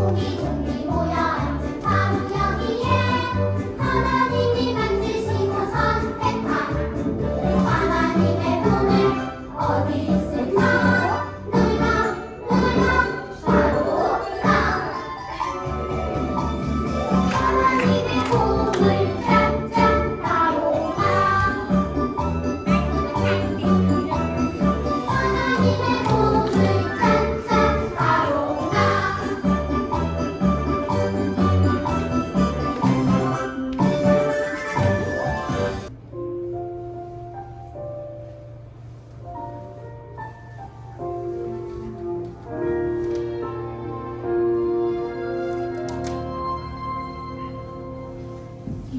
둥기둥기 모여 앉은 바로 여기에 하나님이 만드시고 선택한 하나님의 꿈은 어디 있을까? 누가 바로 나 하나님의 꿈을 찾자 바로 나 하나님의 꿈을 찾자 바로 나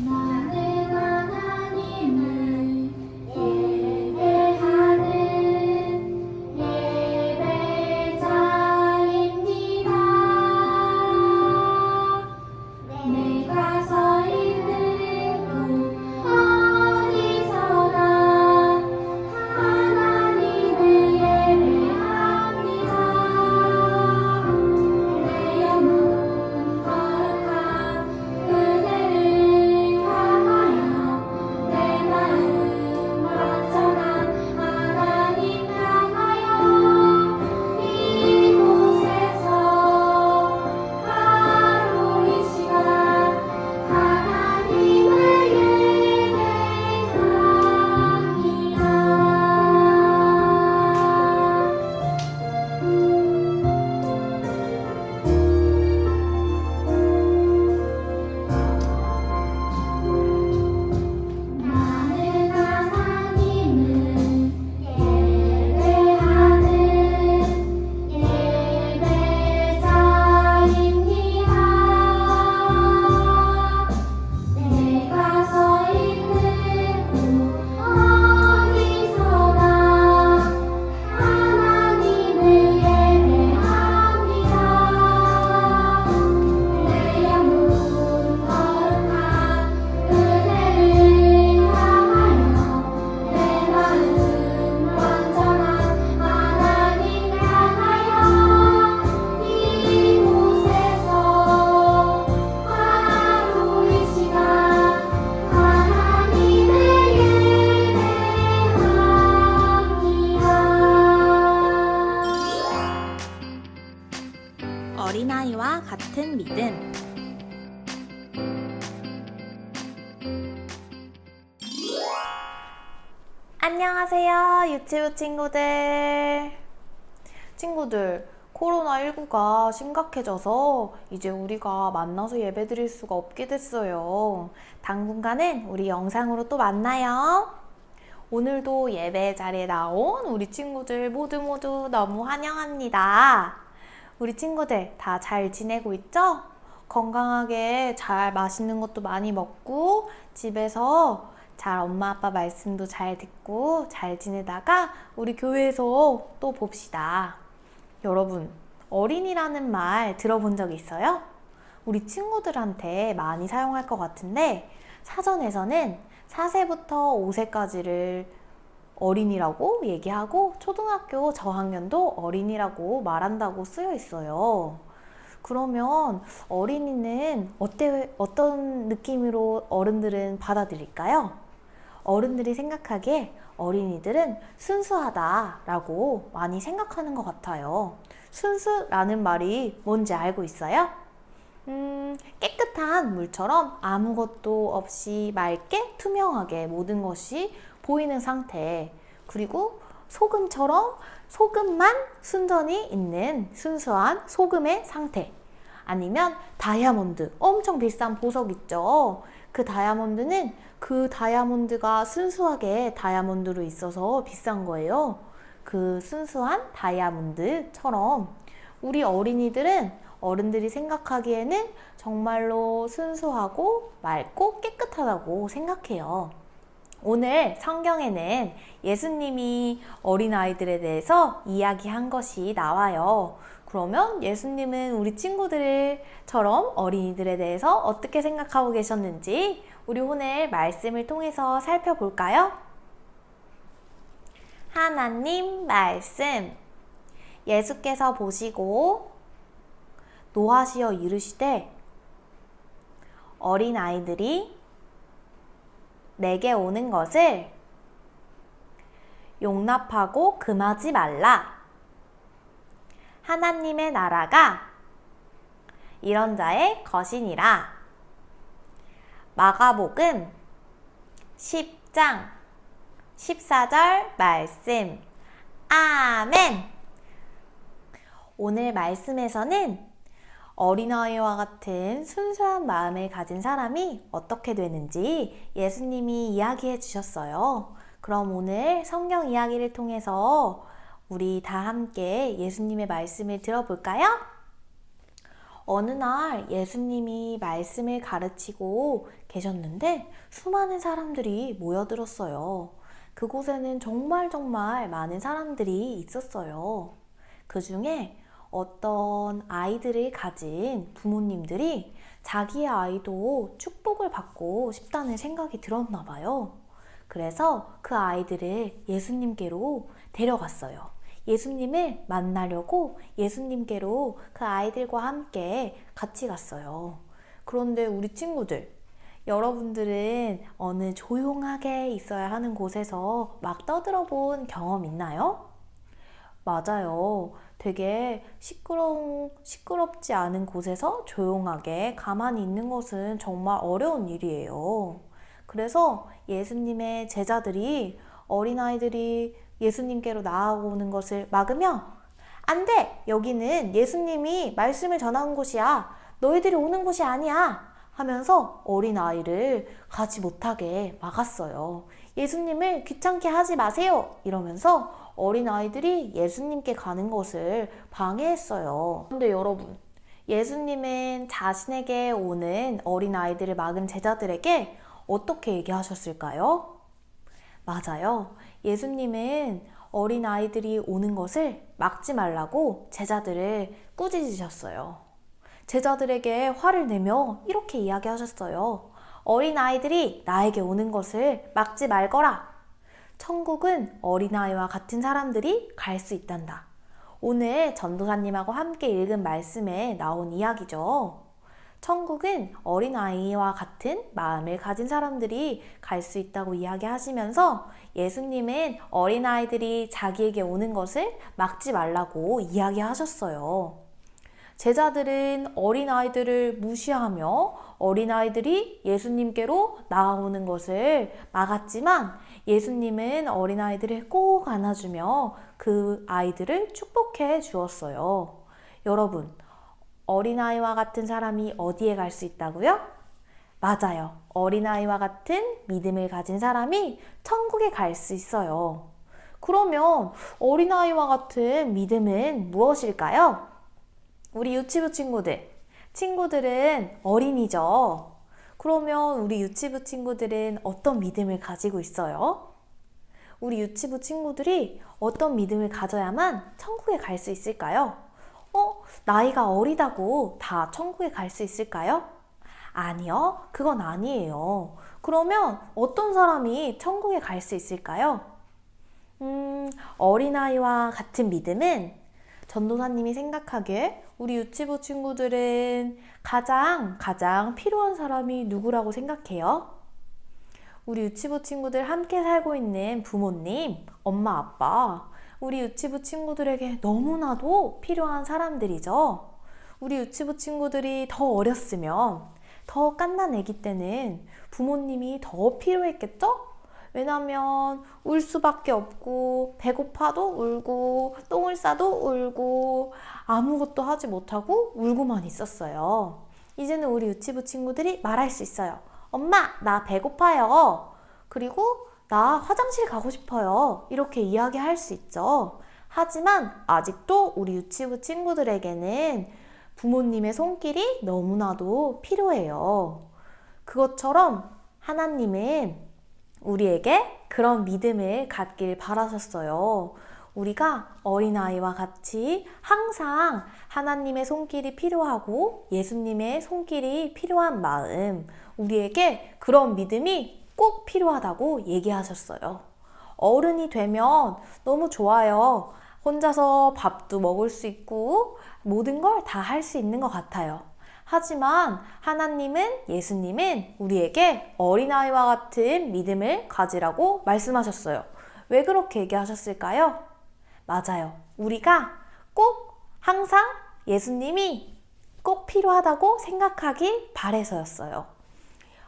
나는 하나님을 예배하는 예배자입니다. 내가 서 있는 곳 어디서나 하나님을 예배합니다. 내 영혼 거룩한 그대를 향하여 내 마음 완전한 하나님 향하여 이곳에서 하루 이 시간 하나님을 나는 하나님을 예배하는 예배자입니다. 내가 서 있는 곳 어디서나 하나님을 예배합니다. 내 영혼 거룩한 그대를 향하여 내 마음 완전한 하나님 향하여 이곳에서 하루 이 시간 하나님을 예배합니다. 어린아이와 같은 믿음. 안녕하세요, 유치부 친구들. 코로나19가 심각해져서 이제 우리가 만나서 예배드릴 수가 없게 됐어요. 당분간은 우리 영상으로 또 만나요. 오늘도 예배 자리에 나온 우리 친구들 모두 너무 환영합니다. 우리 친구들 다 잘 지내고 있죠? 건강하게 잘 맛있는 것도 많이 먹고 집에서 잘 엄마 아빠 말씀도 잘 듣고 잘 지내다가 우리 교회에서 또 봅시다. 여러분, 어린이라는 말 들어본 적 있어요? 우리 친구들한테 많이 사용할 것 같은데 사전에서는 4세부터 5세까지를 어린이라고 얘기하고 초등학교 저학년도 어린이라고 말한다고 쓰여 있어요. 그러면 어린이는 어떤 느낌으로 어른들은 받아들일까요? 어른들이 생각하기에 어린이들은 순수하다라고 많이 생각하는 것 같아요. 순수라는 말이 뭔지 알고 있어요? 깨끗한 물처럼 아무것도 없이 맑게 투명하게 모든 것이 보이는 상태, 그리고 소금처럼 소금만 순전히 있는 순수한 소금의 상태, 아니면 다이아몬드, 엄청 비싼 보석 있죠? 그 다이아몬드가 순수하게 다이아몬드로 있어서 비싼 거예요. 그 순수한 다이아몬드처럼 우리 어린이들은 어른들이 생각하기에는 정말로 순수하고 맑고 깨끗하다고 생각해요. 오늘 성경에는 예수님이 어린아이들에 대해서 이야기한 것이 나와요. 그러면 예수님은 우리 친구들처럼 어린이들에 대해서 어떻게 생각하고 계셨는지 우리 오늘 말씀을 통해서 살펴볼까요? 하나님 말씀. 예수께서 보시고 노하시어 이르시되 어린 아이들이 내게 오는 것을 용납하고 금하지 말라. 하나님의 나라가 이런 자의 것이니라. 마가복음 10장 14절 말씀. 아멘. 오늘 말씀에서는 어린아이와 같은 순수한 마음을 가진 사람이 어떻게 되는지 예수님이 이야기해 주셨어요. 그럼 오늘 성경 이야기를 통해서 우리 다 함께 예수님의 말씀을 들어볼까요? 어느 날 예수님이 말씀을 가르치고 계셨는데 수많은 사람들이 모여들었어요. 그곳에는 정말 많은 사람들이 있었어요. 그 중에 어떤 아이들을 가진 부모님들이 자기의 아이도 축복을 받고 싶다는 생각이 들었나 봐요. 그래서 그 아이들을 예수님께로 데려갔어요. 예수님을 만나려고 예수님께로 그 아이들과 함께 같이 갔어요. 그런데 우리 친구들, 여러분들은 어느 조용하게 있어야 하는 곳에서 막 떠들어 본 경험 있나요? 맞아요. 되게 시끄럽지 않은 곳에서 조용하게 가만히 있는 것은 정말 어려운 일이에요. 그래서 예수님의 제자들이 어린아이들이 예수님께로 나아오는 것을 막으며 안 돼! 여기는 예수님이 말씀을 전하는 곳이야. 너희들이 오는 곳이 아니야. 하면서 어린아이를 가지 못하게 막았어요. 예수님을 귀찮게 하지 마세요. 이러면서 어린아이들이 예수님께 가는 것을 방해했어요. 그런데 여러분, 예수님은 자신에게 오는 어린아이들을 막은 제자들에게 어떻게 얘기하셨을까요? 맞아요. 예수님은 어린아이들이 오는 것을 막지 말라고 제자들을 꾸짖으셨어요. 제자들에게 화를 내며 이렇게 이야기하셨어요. 어린아이들이 나에게 오는 것을 막지 말거라. 천국은 어린아이와 같은 사람들이 갈 수 있단다. 오늘 전도사님하고 함께 읽은 말씀에 나온 이야기죠. 천국은 어린아이와 같은 마음을 가진 사람들이 갈 수 있다고 이야기하시면서 예수님은 어린아이들이 자기에게 오는 것을 막지 말라고 이야기하셨어요. 제자들은 어린아이들을 무시하며 어린아이들이 예수님께로 나아오는 것을 막았지만 예수님은 어린아이들을 꼭 안아주며 그 아이들을 축복해 주었어요. 여러분, 어린아이와 같은 사람이 어디에 갈 수 있다고요? 맞아요. 어린아이와 같은 믿음을 가진 사람이 천국에 갈 수 있어요. 그러면 어린아이와 같은 믿음은 무엇일까요? 우리 유치부 친구들은 어린이죠. 그러면 우리 유치부 친구들은 어떤 믿음을 가지고 있어요? 우리 유치부 친구들이 어떤 믿음을 가져야만 천국에 갈 수 있을까요? 나이가 어리다고 다 천국에 갈 수 있을까요? 아니요, 그건 아니에요. 그러면 어떤 사람이 천국에 갈 수 있을까요? 어린아이와 같은 믿음은 전도사님이 생각하기에 우리 유치부 친구들은 가장 필요한 사람이 누구라고 생각해요? 우리 유치부 친구들 함께 살고 있는 부모님, 엄마, 아빠, 우리 유치부 친구들에게 너무나도 필요한 사람들이죠. 우리 유치부 친구들이 더 어렸으면, 더 갓난 아기 때는 부모님이 더 필요했겠죠? 왜냐면 울 수밖에 없고 배고파도 울고 똥을 싸도 울고 아무것도 하지 못하고 울고만 있었어요. 이제는 우리 유치부 친구들이 말할 수 있어요. 엄마, 나 배고파요. 그리고 나 화장실 가고 싶어요. 이렇게 이야기할 수 있죠. 하지만 아직도 우리 유치부 친구들에게는 부모님의 손길이 너무나도 필요해요. 그것처럼 하나님은 우리에게 그런 믿음을 갖길 바라셨어요. 우리가 어린아이와 같이 항상 하나님의 손길이 필요하고 예수님의 손길이 필요한 마음, 우리에게 그런 믿음이 꼭 필요하다고 얘기하셨어요. 어른이 되면 너무 좋아요. 혼자서 밥도 먹을 수 있고 모든 걸 다 할 수 있는 것 같아요. 하지만 하나님은, 예수님은 우리에게 어린아이와 같은 믿음을 가지라고 말씀하셨어요. 왜 그렇게 얘기하셨을까요? 맞아요. 우리가 꼭 항상 예수님이 꼭 필요하다고 생각하길 바래서였어요.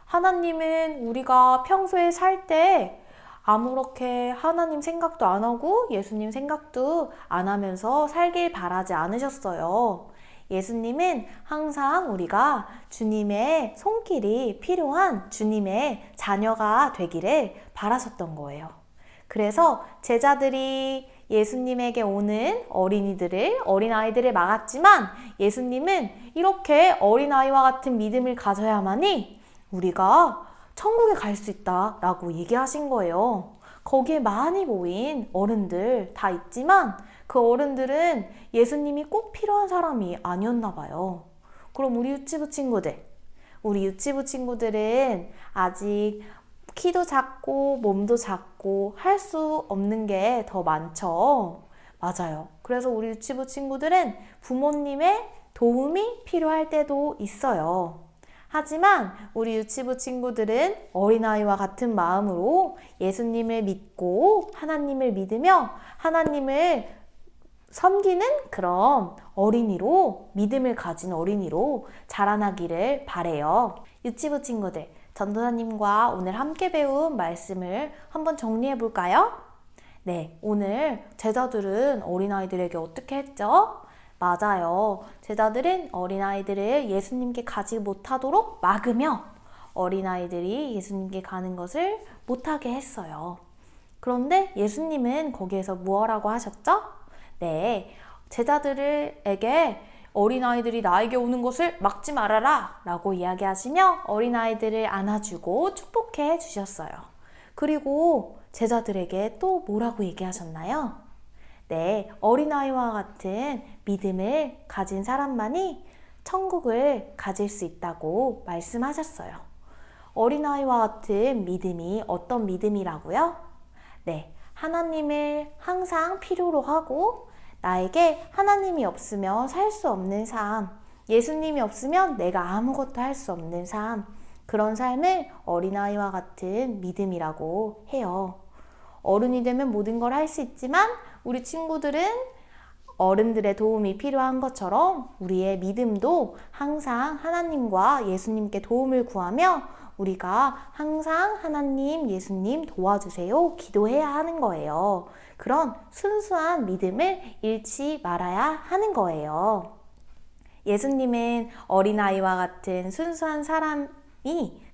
하나님은 우리가 평소에 살 때 아무렇게 하나님 생각도 안 하고 예수님 생각도 안 하면서 살길 바라지 않으셨어요. 예수님은 항상 우리가 주님의 손길이 필요한 주님의 자녀가 되기를 바라셨던 거예요. 그래서 제자들이 예수님에게 오는 어린아이들을 막았지만 예수님은 이렇게 어린아이와 같은 믿음을 가져야만이 우리가 천국에 갈 수 있다라고 얘기하신 거예요. 거기에 많이 모인 어른들 다 있지만 그 어른들은 예수님이 꼭 필요한 사람이 아니었나 봐요. 그럼 우리 유치부 친구들은 아직 키도 작고 몸도 작고 할 수 없는 게 더 많죠. 맞아요. 그래서 우리 유치부 친구들은 부모님의 도움이 필요할 때도 있어요. 하지만 우리 유치부 친구들은 어린아이와 같은 마음으로 예수님을 믿고 하나님을 믿으며 하나님을 섬기는 그런 믿음을 가진 어린이로 자라나기를 바래요. 유치부 친구들, 전도사님과 오늘 함께 배운 말씀을 한번 정리해 볼까요? 네, 오늘 제자들은 어린아이들에게 어떻게 했죠? 맞아요. 제자들은 어린아이들을 예수님께 가지 못하도록 막으며 어린아이들이 예수님께 가는 것을 못하게 했어요. 그런데 예수님은 거기에서 무엇라고 하셨죠? 네, 제자들에게 어린아이들이 나에게 오는 것을 막지 말아라 라고 이야기하시며 어린아이들을 안아주고 축복해 주셨어요. 그리고 제자들에게 또 뭐라고 얘기하셨나요? 네, 어린아이와 같은 믿음을 가진 사람만이 천국을 가질 수 있다고 말씀하셨어요. 어린아이와 같은 믿음이 어떤 믿음이라고요? 네, 하나님을 항상 필요로 하고 나에게 하나님이 없으면 살 수 없는 삶, 예수님이 없으면 내가 아무것도 할 수 없는 삶, 그런 삶을 어린아이와 같은 믿음이라고 해요. 어른이 되면 모든 걸 할 수 있지만 우리 친구들은 어른들의 도움이 필요한 것처럼 우리의 믿음도 항상 하나님과 예수님께 도움을 구하며 우리가 항상 하나님, 예수님 도와주세요 기도해야 하는 거예요. 그런 순수한 믿음을 잃지 말아야 하는 거예요. 예수님은 어린아이와 같은 순수한 사람이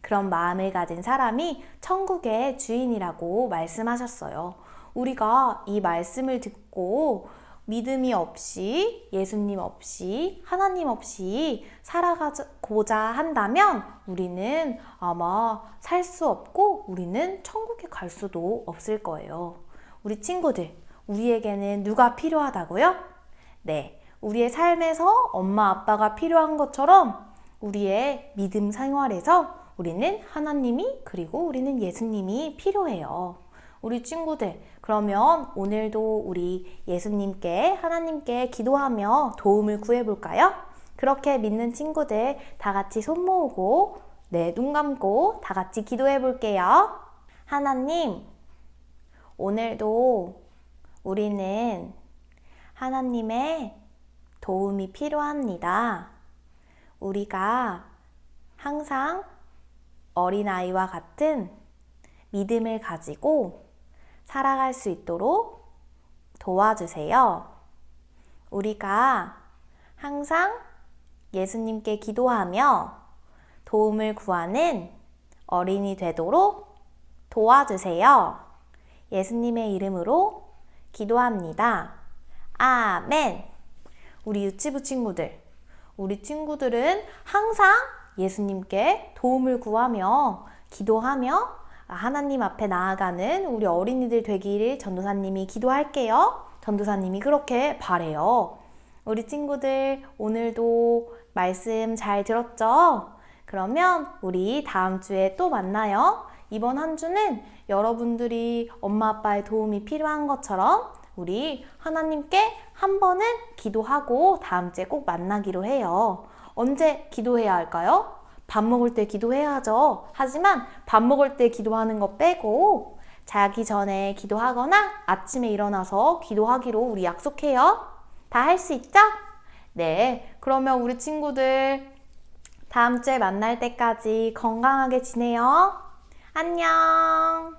그런 마음을 가진 사람이 천국의 주인이라고 말씀하셨어요. 우리가 이 말씀을 듣고 믿음이 없이 예수님 없이 하나님 없이 살아가고자 한다면 우리는 아마 살 수 없고 우리는 천국에 갈 수도 없을 거예요. 우리 친구들, 우리에게는 누가 필요하다고요? 네, 우리의 삶에서 엄마 아빠가 필요한 것처럼 우리의 믿음 생활에서 우리는 하나님이 그리고 우리는 예수님이 필요해요. 우리 친구들, 그러면 오늘도 우리 예수님께 하나님께 기도하며 도움을 구해볼까요? 그렇게 믿는 친구들 다 같이 손 모으고 눈 감고 다 같이 기도해 볼게요. 하나님, 오늘도 우리는 하나님의 도움이 필요합니다. 우리가 항상 어린아이와 같은 믿음을 가지고 살아갈 수 있도록 도와주세요. 우리가 항상 예수님께 기도하며 도움을 구하는 어린이 되도록 도와주세요. 예수님의 이름으로 기도합니다. 아멘. 우리 유치부 친구들, 우리 친구들은 항상 예수님께 도움을 구하며 기도하며 하나님 앞에 나아가는 우리 어린이들 되기를 전도사님이 기도할게요. 전도사님이 그렇게 바래요. 우리 친구들 오늘도 말씀 잘 들었죠? 그러면 우리 다음 주에 또 만나요. 이번 한 주는 여러분들이 엄마 아빠의 도움이 필요한 것처럼 우리 하나님께 한 번은 기도하고 다음 주에 꼭 만나기로 해요. 언제 기도해야 할까요? 밥 먹을 때 기도해야죠. 하지만 밥 먹을 때 기도하는 거 빼고 자기 전에 기도하거나 아침에 일어나서 기도하기로 우리 약속해요. 다 할 수 있죠? 네, 그러면 우리 친구들 다음 주에 만날 때까지 건강하게 지내요. 안녕.